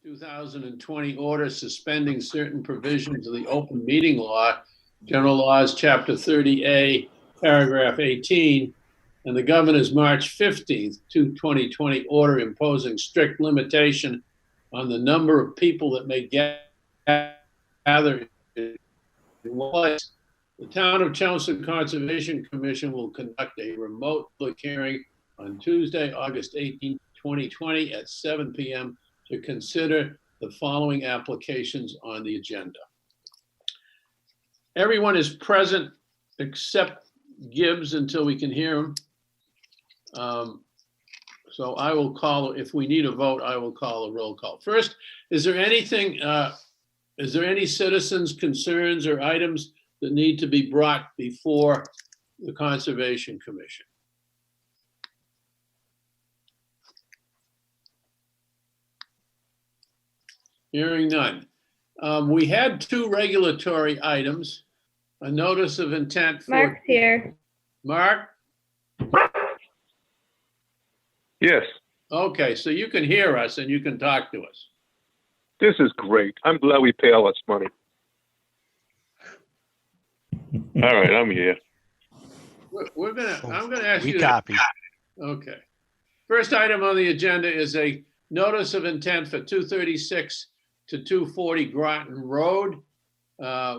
2020 order suspending certain provisions of the open meeting law, General Laws, Chapter 30A, Paragraph 18, and the governor's March 15th, 2020 order imposing strict limitation on the number of people that may gather in one place. The Town of Chelmsford Conservation Commission will conduct a remote public hearing on Tuesday, August 18, 2020 at 7 p.m. to consider the following applications on the agenda. Everyone is present except Gibbs until we can hear him. So I will call, if we need a vote, I will call a roll call. First, is there anything, is there any citizens' concerns or items that need to be brought before the Conservation Commission? Hearing none. We had two regulatory items, a notice of intent for— Mark's here. Mark? Yes, Okay, so you can hear us and you can talk to us. this is great. I'm glad we pay all this money. All right, I'm here. I'm gonna ask you— We copy. Okay. First item on the agenda is a notice of intent for 236 to 240 Groton Road,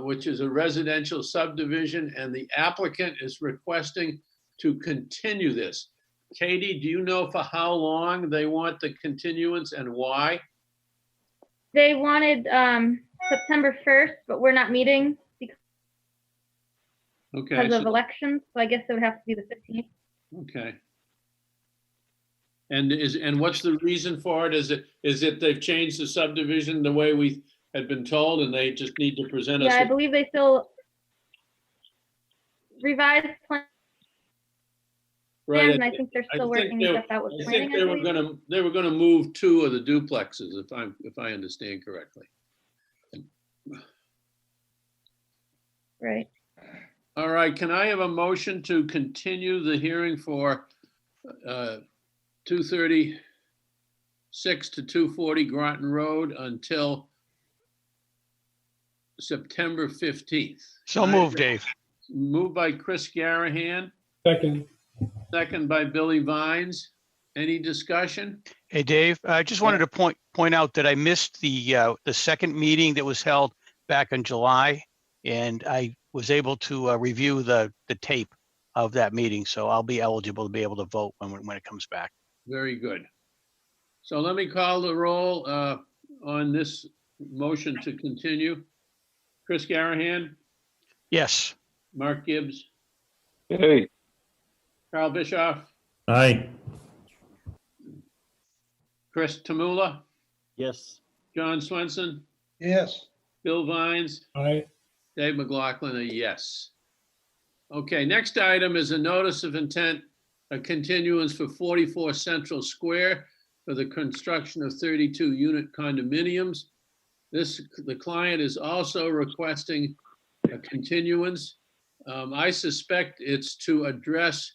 which is a residential subdivision, and the applicant is requesting to continue this. Katie, do you know for how long they want the continuance and why? They wanted September 1st, but we're not meeting Okay, because of elections, so I guess it would have to be the 15th. okay. And what's the reason for it? Is it they've changed the subdivision the way we had been told and they just need to present us? Yeah, I believe they still revised plans, Right. and I think they're still working stuff out with I planning. think they were gonna move two of the duplexes, if I understand correctly. Right. All right, can I have a motion to continue the hearing for 236 to 240 Groton Road until September 15th? So moved, Dave. Moved by Chris Garahan, Second. second by Billy Vines. Any discussion? Hey, Dave, I just wanted to point out that I missed the second meeting that was held back in July, and I was able to review the tape of that meeting, so I'll be eligible to be able to vote when it comes back. Very good. So let me call the roll on this motion to continue. Chris Garahan, Yes. Mark Gibbs, Hey, Carl Bischoff, Aye. Chris Tamula, Yes. John Swenson, Yes. Bill Vines, Aye. Dave McLaughlin, a yes. Okay, next item is a notice of intent, a continuance for 44 Central Square for the construction of 32 unit condominiums. The client is also requesting a continuance. I suspect it's to address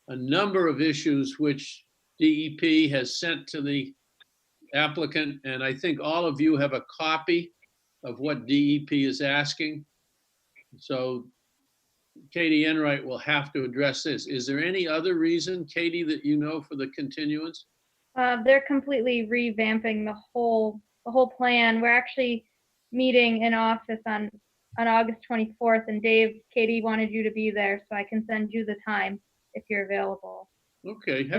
a number of issues which DEP has sent to the applicant, and I think all of you have a copy of what DEP is asking. So Katie Enright will have to address this. Is there any other reason, Katie, that you know for the continuance? They're completely revamping the whole plan. We're actually meeting in office on August 24th, and Dave, Katie wanted you to be there, so I can send you the time if you're available. Okay,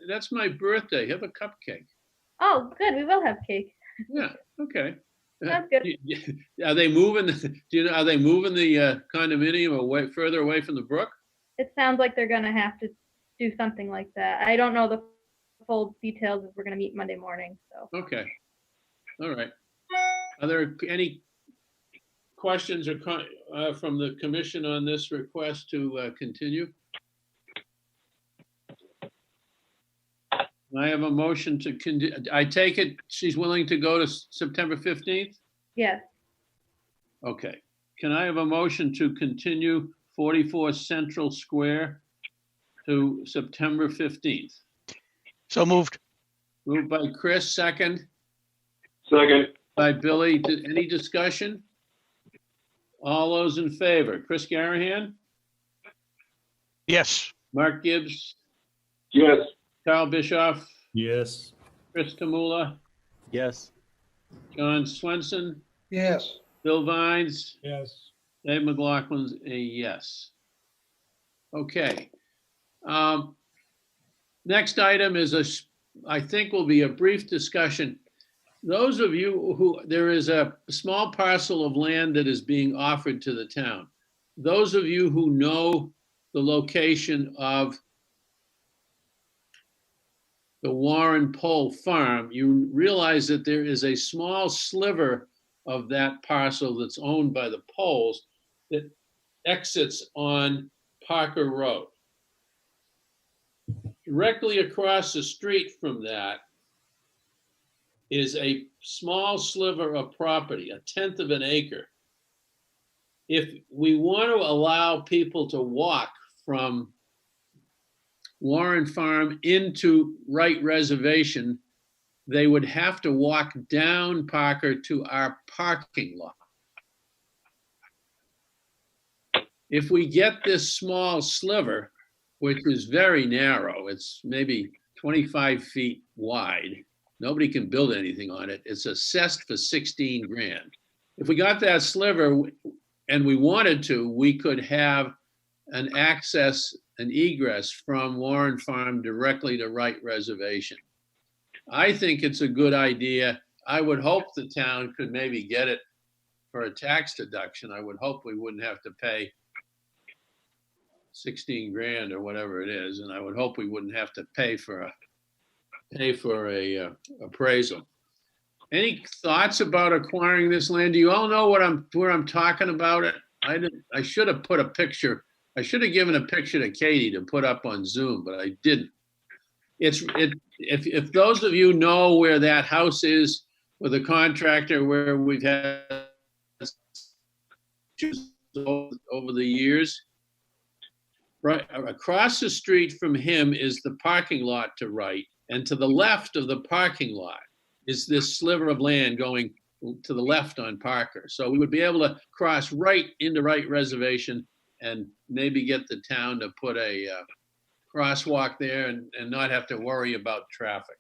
that's my birthday. Have a cupcake. Oh, good. We will have cake. Yeah, okay. Sounds good. Are they moving, are they moving the condominium further away from the brook? It sounds like they're gonna have to do something like that. I don't know the full details, as we're gonna meet Monday morning, so. Okay, all right. Are there any questions or from the commission on this request to continue? I have a motion to continue. I take it she's willing to go to September 15th? Yes. Okay. Can I have a motion to continue 44 Central Square to September 15th? So moved. Moved by Chris, second. Second. by Billy. Any discussion? All those in favor? Chris Garahan, Yes. Mark Gibbs, Yes. Carl Bischoff, Yes. Chris Kamula, Yes. John Swenson, Yes. Bill Vines, Yes. Dave McLaughlin's a yes. Okay. Next item is I think will be a brief discussion. Those of you who, there is a small parcel of land that is being offered to the town. Those of you who know the location of the Warren Pole Farm, you realize that there is a small sliver of that parcel that's owned by the Poles that exits on Parker Road. Directly across the street from that is a small sliver of property, 1/10 of an acre. If we want to allow people to walk from Warren Farm into Wright Reservation, they would have to walk down Parker to our parking lot. If we get this small sliver, which is very narrow, it's maybe 25 feet wide, nobody can build anything on it. It's assessed for 16 grand. If we got that sliver and we wanted to, we could have an access, an egress from Warren Farm directly to Wright Reservation. I think it's a good idea. I would hope the town could maybe get it for a tax deduction. I would hope we wouldn't have to pay 16 grand or whatever it is. And I would hope we wouldn't have to pay for a appraisal. Any thoughts about acquiring this land? Do you all know where I'm talking about it? I should have put a picture. I should have given a picture to Katie to put up on Zoom, but I didn't. If those of you know where that house is with a contractor where we've had over the years, right across the street from him is the parking lot to Wright, and to the left of the parking lot is this sliver of land going to the left on Parker. So we would be able to cross right into Wright Reservation and maybe get the town to put a crosswalk there and not have to worry about traffic.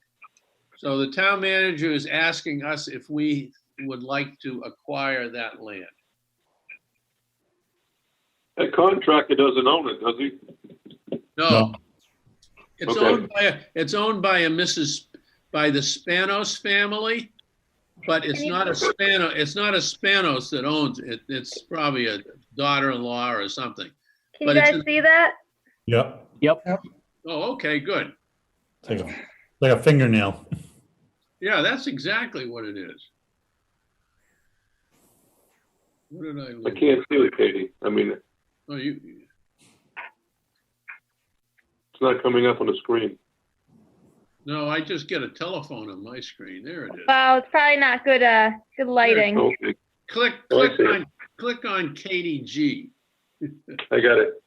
So the town manager is asking us if we would like to acquire that land. That contractor doesn't own it, does he? No, it's Okay. owned by by the Spanos family, but it's not a Spanos that owns it. It's probably a daughter-in-law or something. Can But you it's guys in- see that? Yep. Oh, okay, good. It's like a fingernail. Yeah, that's exactly what it is. What did I I lose? can't see it, Katie. I mean, Oh, it's not coming up on the screen. no, I just get a telephone on my screen. There it is. Wow, it's probably not good good lighting. Okay, Click Oh, I see. click on Katie G. I got it.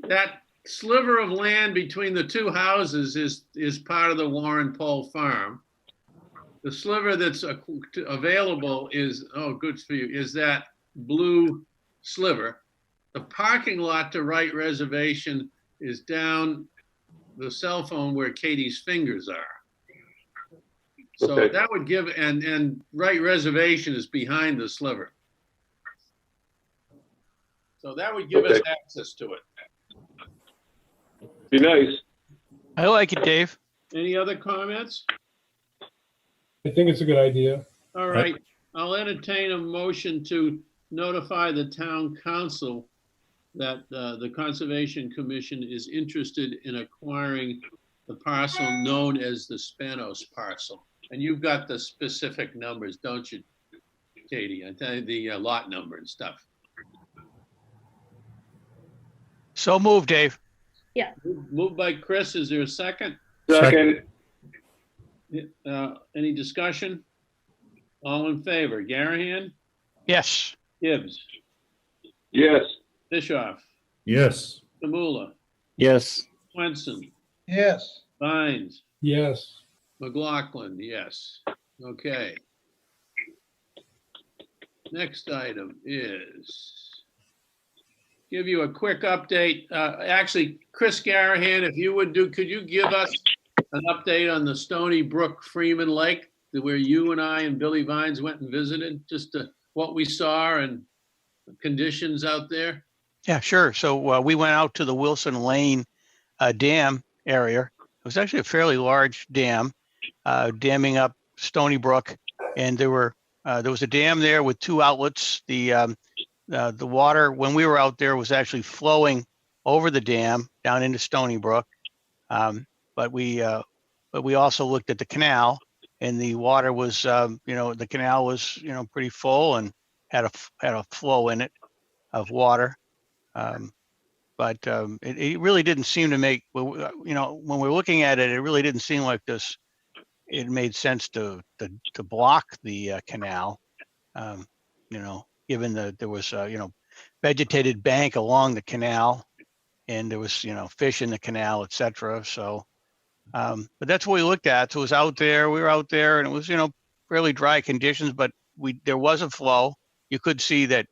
That sliver of land between the two houses is part of the Warren Pole Farm. The sliver that's available is, oh, good for you, is that blue sliver. The parking lot to Wright Reservation is down the cell phone where Katie's fingers are. So Okay. that would give, and Wright Reservation is behind the sliver. So that would give us Okay. access to it. Be nice. I like it, Dave. Any other comments? I think it's a good idea. All right, I'll entertain a motion to notify the town council that the Conservation Commission is interested in acquiring the parcel known as the Spanos parcel. And you've got the specific numbers, don't you, Katie? I tell you the lot number and stuff. So moved, Dave. Moved by Chris, is there a second? Second. Any discussion? All in favor, Garahan, Yes. Gibbs, Yes. Bischoff, Yes. Kamula, Yes. Swenson, Yes. Vines, Yes. McLaughlin, yes. Okay. Next item is give you a quick update. Actually, Chris Garahan, if you would could you give us an update on the Stony Brook Freeman Lake, where you and I and Billy Vines went and visited, just what we saw and the conditions out there? Yeah, sure. So we went out to the Wilson Lane dam area. It was actually a fairly large dam, damming up Stony Brook, and there was a dam there with two outlets. The water when we were out there was actually flowing over the dam down into Stony Brook, but we also looked at the canal, and the water was the canal was pretty full and had a flow in it of water. But it really didn't seem to make, when we're looking at it, it really didn't seem like it made sense to block the canal, given that there was vegetated bank along the canal, and there was fish in the canal, etc. So, but that's what we looked at. So it was out there. We were out there, and it was fairly dry conditions, but there was a flow. You could see that.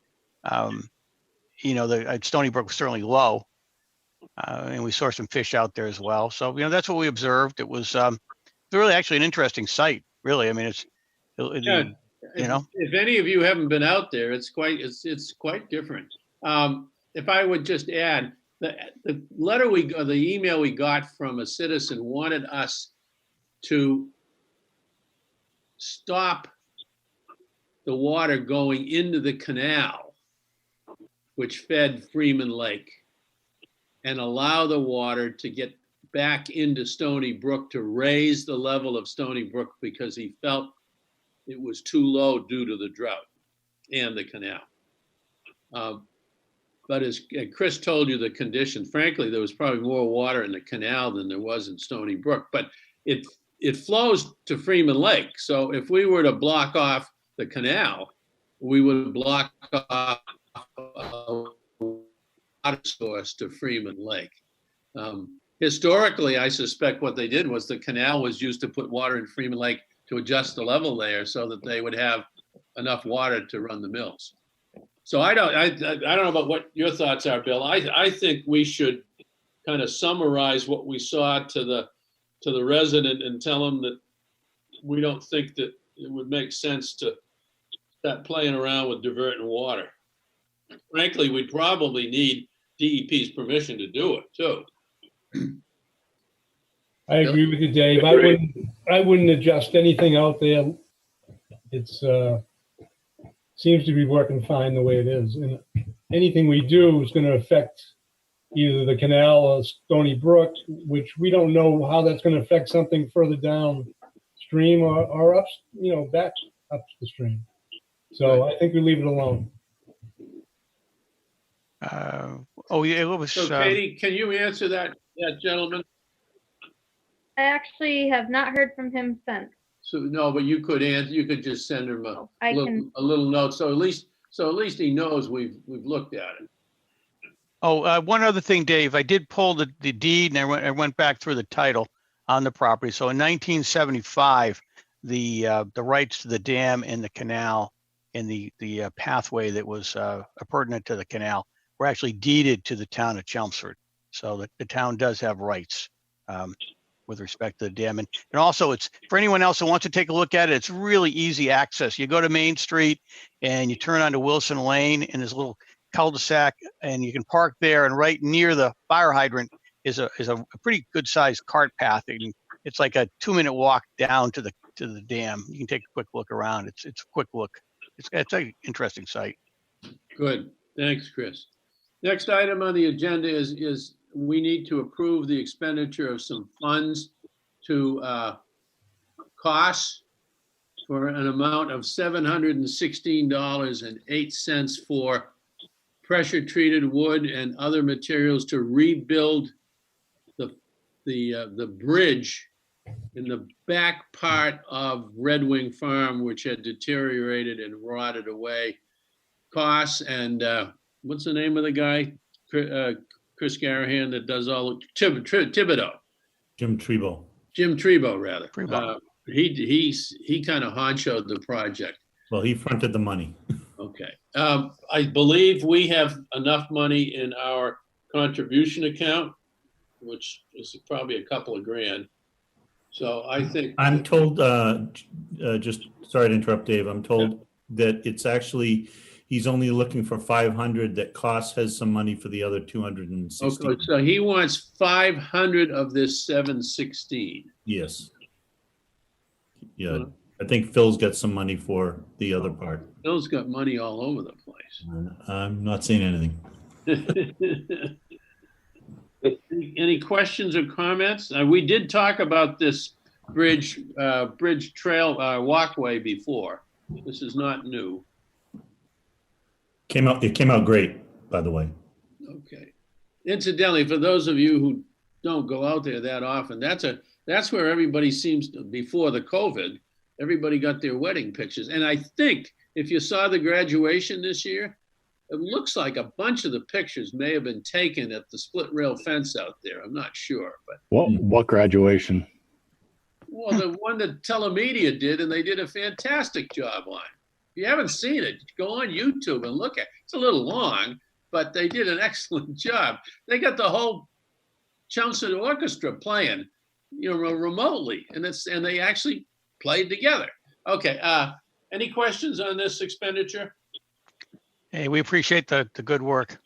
The Stony Brook was certainly low, and we saw some fish out there as well. So, that's what we observed. It was really actually an interesting site, really. I mean, Yeah, if any of you haven't been out there, it's quite different. If I would just add, the email we got from a citizen wanted us to stop the water going into the canal, which fed Freeman Lake, and allow the water to get back into Stony Brook to raise the level of Stony Brook, because he felt it was too low due to the drought and the canal. But as Chris told you, the condition, frankly, there was probably more water in the canal than there was in Stony Brook, but it flows to Freeman Lake. So if we were to block off the canal, we would block off a water source to Freeman Lake. Historically, I suspect what they did was the canal was used to put water in Freeman Lake to adjust the level there so that they would have enough water to run the mills. So I don't know about what your thoughts are, Bill. I think we should kind of summarize what we saw to the resident and tell them that we don't think that it would make sense to start playing around with diverting water. Frankly, we'd probably need DEP's permission to do it too. I agree with you, Dave. I wouldn't adjust anything out there. It's seems to be working fine the way it is. And anything we do is going to affect either the canal or Stony Brook, which we don't know how that's going to affect something further downstream or up, back up the stream. So I think we leave it alone. It was. So Katie, can you answer that gentleman? I actually have not heard from him since. So no, but you could answer. You could just send him a little note. So at least he knows we've looked at it. One other thing, Dave. I did pull the deed, and I went back through the title on the property. So in 1975, the rights to the dam and the canal and the pathway that was pertinent to the canal were actually deeded to the town of Chelmsford. So the town does have rights with respect to the dam. And also, it's for anyone else who wants to take a look at it, it's really easy access. You go to Main Street and you turn onto Wilson Lane, and there's a little cul-de-sac, and you can park there, and right near the fire hydrant is a pretty good sized cart path. And it's like a 2-minute walk down to the dam. You can take a quick look around. It's a quick look. It's an interesting site. Good. Thanks, Chris. Next item on the agenda is we need to approve the expenditure of some funds to costs for an amount of $716.08 for pressure treated wood and other materials to rebuild the bridge in the back part of Red Wing Farm, which had deteriorated and rotted away. Costs and what's the name of the guy? Chris Garahan that does all Thibodeau. Jim Trebo. Jim Trebo, rather. Trebo. He kind of honchoed the project. Well, he fronted the money. Okay. I believe we have enough money in our contribution account, which is probably a couple of grand. So I think. I'm told, just sorry to interrupt, Dave. I'm told that it's actually, he's only looking for 500, that cost has some money for the other 260. Okay, so he wants 500 of this 716. Yes. Yeah, I think Phil's got some money for the other part. Phil's got money all over the place. I'm not saying anything. Any questions or comments? We did talk about this bridge trail walkway before. This is not new. It came out great, by the way. Okay. Incidentally, for those of you who don't go out there that often, that's where everybody seems to, before the COVID, everybody got their wedding pictures. And I think if you saw the graduation this year, it looks like a bunch of the pictures may have been taken at the split rail fence out there. I'm not sure, but. What graduation? Well, the one that Telemedia did, and they did a fantastic job on. If you haven't seen it, go on YouTube and look at it. It's a little long, but they did an excellent job. They got the whole Chelmsford Orchestra playing, remotely, and they actually played together. Okay. Any questions on this expenditure? Hey, we appreciate the good work.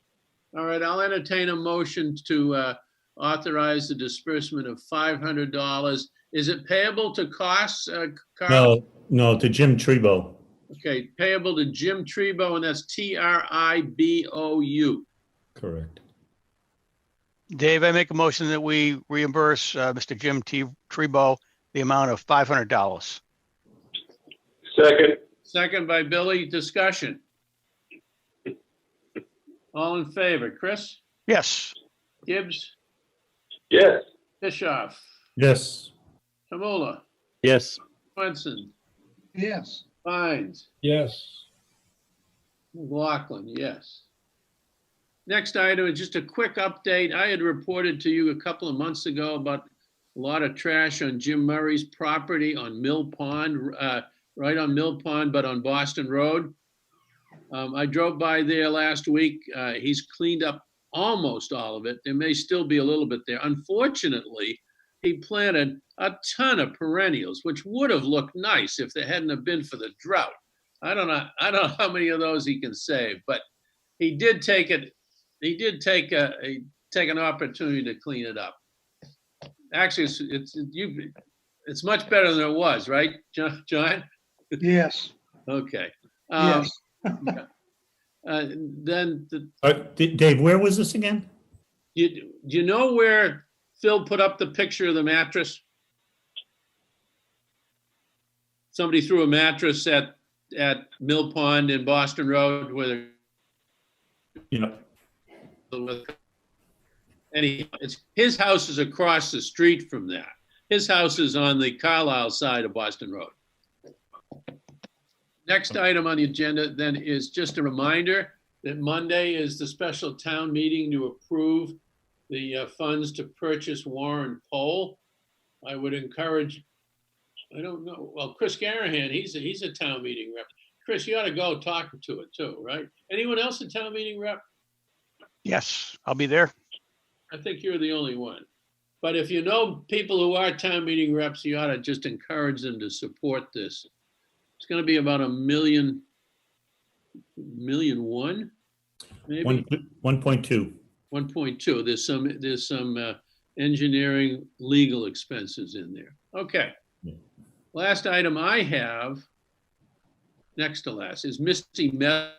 All right, I'll entertain a motion to authorize the disbursement of $500. Is it payable to costs, Carl? No, to Jim Trebo. Okay, payable to Jim Trebo, and that's Tribou. Correct. Dave, I make a motion that we reimburse Mr. Jim Trebo the amount of $500. Second. Second by Billy. Discussion. All in favor? Chris? Yes. Gibbs? Yes. Bischoff? Yes. Tamula? Yes. Swenson? Yes. Fines? Yes. McLaughlin, yes. Next item is just a quick update. I had reported to you a couple of months ago about a lot of trash on Jim Murray's property on Mill Pond, right on Mill Pond, but on Boston Road. I drove by there last week. He's cleaned up almost all of it. There may still be a little bit there. Unfortunately, he planted a ton of perennials, which would have looked nice if there hadn't have been for the drought. I don't know how many of those he can save, but he did take it. He did take an opportunity to clean it up. Actually, it's much better than it was, right, John? Yes. Okay. Yes. Then Dave, where was this again? you know where Phil put up the picture of the mattress? Somebody threw a mattress at Mill Pond in Boston Road where Yeah. his house is across the street from that. His house is on the Carlisle side of Boston Road. Next item on the agenda then is just a reminder that Monday is the special town meeting to approve the funds to purchase Warren Pole. I would encourage, I don't know, well, Chris Garahan, he's a town meeting rep. Chris, you ought to go talk to it too, right? Anyone else a town meeting rep? Yes, I'll be there. I think you're the only one. But if you know people who are town meeting reps, you ought to just encourage them to support this. It's going to be about $1.1 million, maybe 1.2. 1.2. There's some engineering legal expenses in there. Okay. Last item I have, next to last, is Misty Meadows.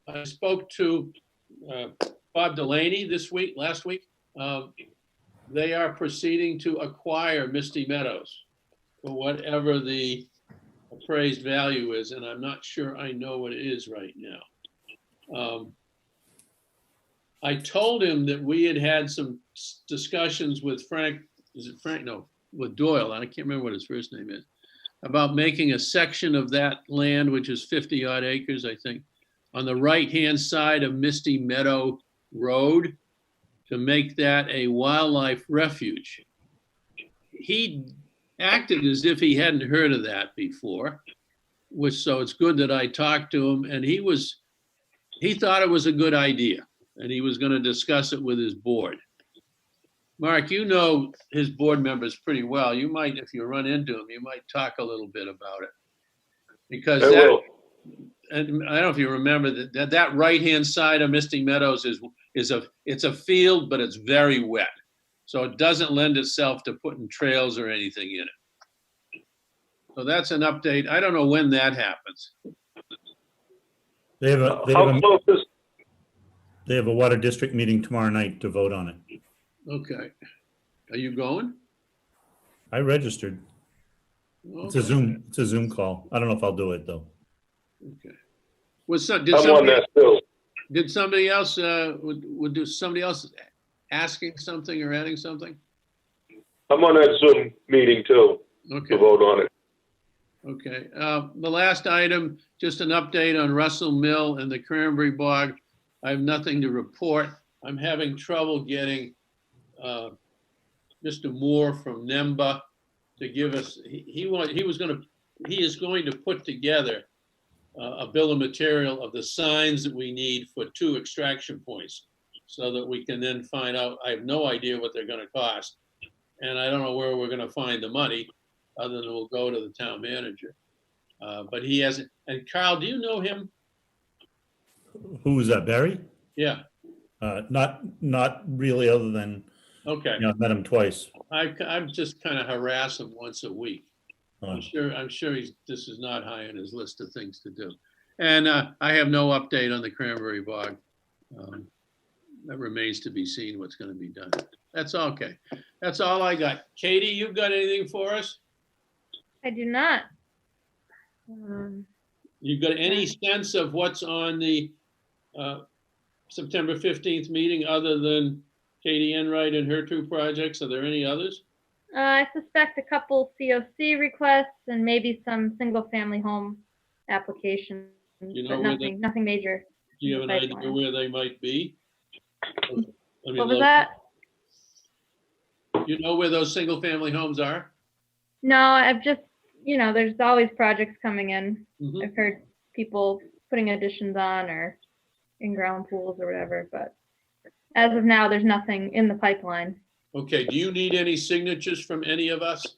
I spoke to Bob Delaney last week. They are proceeding to acquire Misty Meadows for whatever the appraised value is, and I'm not sure I know what it is right now. I told him that we had some discussions with Frank, with Doyle, I can't remember what his first name is, about making a section of that land, which is 50 odd acres, I think, on the right-hand side of Misty Meadow Road, to make that a wildlife refuge. He acted as if he hadn't heard of that before. so it's good that I talked to him, and he thought it was a good idea, and he was going to discuss it with his board. Mark, you know his board members pretty well. You might, if you run into him, you might talk a little bit about it. Because I will. and I don't know if you remember that right-hand side of Misty Meadows it's a field, but it's very wet. So it doesn't lend itself to putting trails or anything in it. So that's an update. I don't know when that happens. They have a, How close is, they have a water district meeting tomorrow night to vote on it. Okay. Are you going? I registered. It's a Zoom call. I don't know if I'll do it though. Okay. Did I'm on that too. did somebody else, would do somebody else asking something or adding something? I'm on that Zoom meeting too, Okay. to vote on it. Okay, the last item, just an update on Russell Mill and the Cranberry Bog. I have nothing to report. I'm having trouble getting Mr. Moore from NEMBA to give us, he is going to put together a bill of material of the signs that we need for 2 extraction points so that we can then find out. I have no idea what they're going to cost. And I don't know where we're going to find the money other than we'll go to the town manager. But he hasn't. And Carl, do you know him? Who was that, Barry? Yeah. Not really, other than, Okay. you know, I've met him twice. I'm just kind of harass him once a week. Uh, I'm sure this is not high on his list of things to do. And I have no update on the Cranberry Bog. That remains to be seen what's going to be done. That's okay. That's all I got. Katie, you got anything for us? I do not. You got any sense of what's on the September 15th meeting other than Katie Enright and her 2 projects? Are there any others? I suspect a couple COC requests and maybe some single-family home applications, You know but where nothing major. Do you have an idea Pipeline. where they might be? What was that? You know where those single family homes are? No, I've just, there's always projects coming in. Mhm. I've heard people putting additions on or in-ground pools or whatever, but as of now, there's nothing in the pipeline. Okay, do you need any signatures from any of us?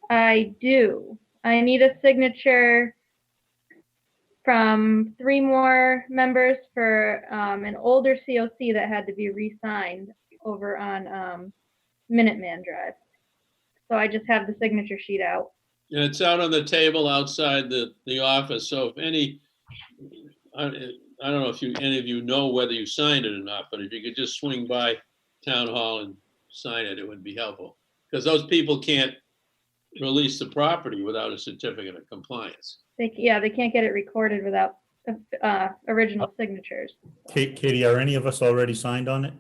I do. I need a signature from 3 more members for an older COC that had to be re-signed over on Minuteman Drive. So I just have the signature sheet out. And it's out on the table outside the office, so if any, I don't know if any of you know whether you signed it or not, but if you could just swing by Town Hall and sign it, it would be helpful. Because those people can't release the property without a certificate of compliance. They can't get it recorded without original signatures. Katie, are any of us already signed on it?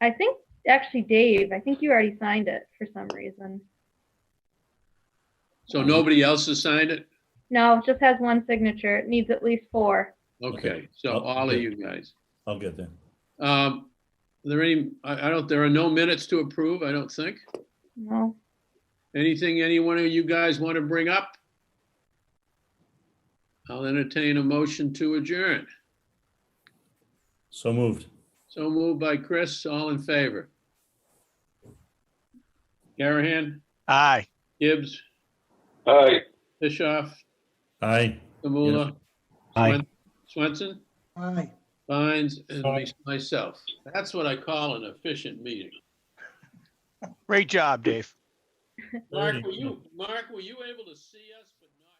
I think, actually, Dave, I think you already signed it for some reason. So nobody else has signed it? No, it just has 1 signature. It needs at least 4. Okay, so all of you guys. I'll get there. There are no minutes to approve, I don't think. No. Anything any one of you guys want to bring up? I'll entertain a motion to adjourn. So moved. So moved by Chris, all in favor. Garahan, Aye. Gibbs, Aye. Bischoff, Aye. Kamula, Aye. Swenson, Aye. Fines, and Aye. myself. That's what I call an efficient meeting. Great job, Dave. Mark, were you able to see us but not